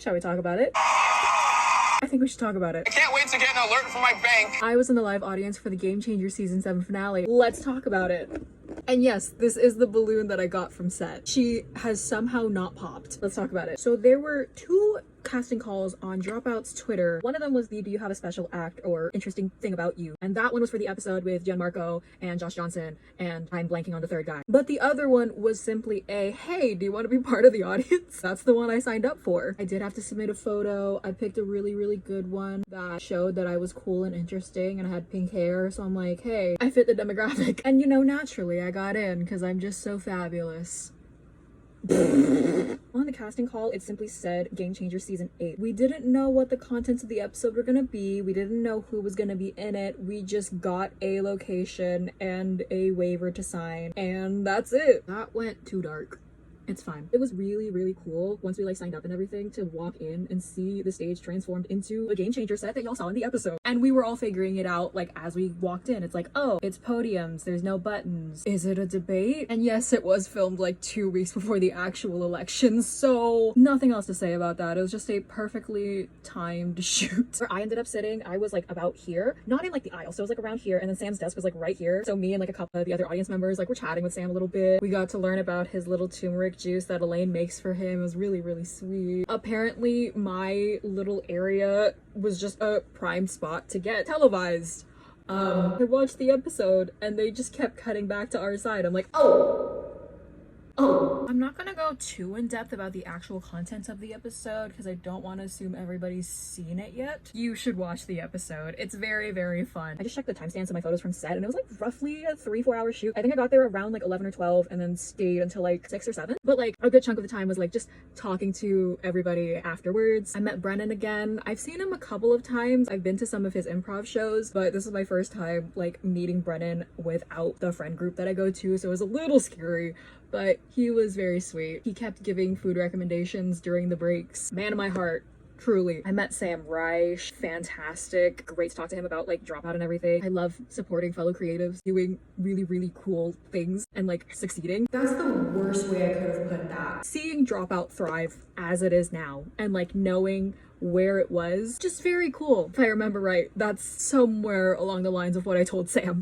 Shall we talk about it? I think we should talk about it. I can't wait to get an alert from my bank. I was in the live audience for the Game Changer season 7 finale. Let's talk about it. And yes, this is the balloon that I got from set. She has somehow not popped. Let's talk about it. So there were 2 casting calls on Dropout's Twitter. One of them was the "Do you have a special act or interesting thing about you?" And that one was for the episode with Gianmarco and Josh Johnson, and I'm blanking on the third guy. But the other one was simply a, "Hey, do you want to be part of the audience?" That's the one I signed up for. I did have to submit a photo. I picked a really good one that showed that I was cool and interesting and I had pink hair, so I'm like, hey, I fit the demographic. And you know, naturally I got in because I'm just so fabulous. On the casting call, it simply said Game Changer season 8. We didn't know what the contents of the episode were gonna be. We didn't know who was gonna be in it. We just got a location and a waiver to sign, and that's it. That went too dark. It's fine. It was really cool once we signed up and everything to walk in and see the stage transformed into the Game Changer set that y'all saw in the episode. And we were all figuring it out as we walked in. It's like, oh, it's podiums, there's no buttons. Is it a debate? And yes, it was filmed 2 weeks before the actual election, so nothing else to say about that. It was just a perfectly timed shoot. Where I ended up sitting, I was about here, not in the aisle, so it was around here, and then Sam's desk was right here. So me and a couple of the other audience members were chatting with Sam a little bit. We got to learn about his little turmeric juice that Elaine makes for him. It was really sweet. Apparently my little area was just a prime spot to get televised. I watched the episode and they just kept cutting back to our side. I'm like, oh. I'm not gonna go too in depth about the actual contents of the episode because I don't want to assume everybody's seen it yet. You should watch the episode. It's very fun. I just checked the timestamps of my photos from set and it was roughly a 3-4 hour shoot. I think I got there around 11 or 12 and then stayed until 6 or 7. But a good chunk of the time was just talking to everybody afterwards. I met Brennan again. I've seen him a couple of times. I've been to some of his improv shows, but this was my first time meeting Brennan without the friend group that I go to, so it was a little scary. But he was very sweet. He kept giving food recommendations during the breaks. Man of my heart. Truly. I met Sam Reich. Fantastic. Great to talk to him about Dropout and everything. I love supporting fellow creatives, doing really cool things and succeeding. That's the worst way I could have put that. Seeing Dropout thrive as it is now and knowing where it was, just very cool. If I remember right, that's somewhere along the lines of what I told Sam.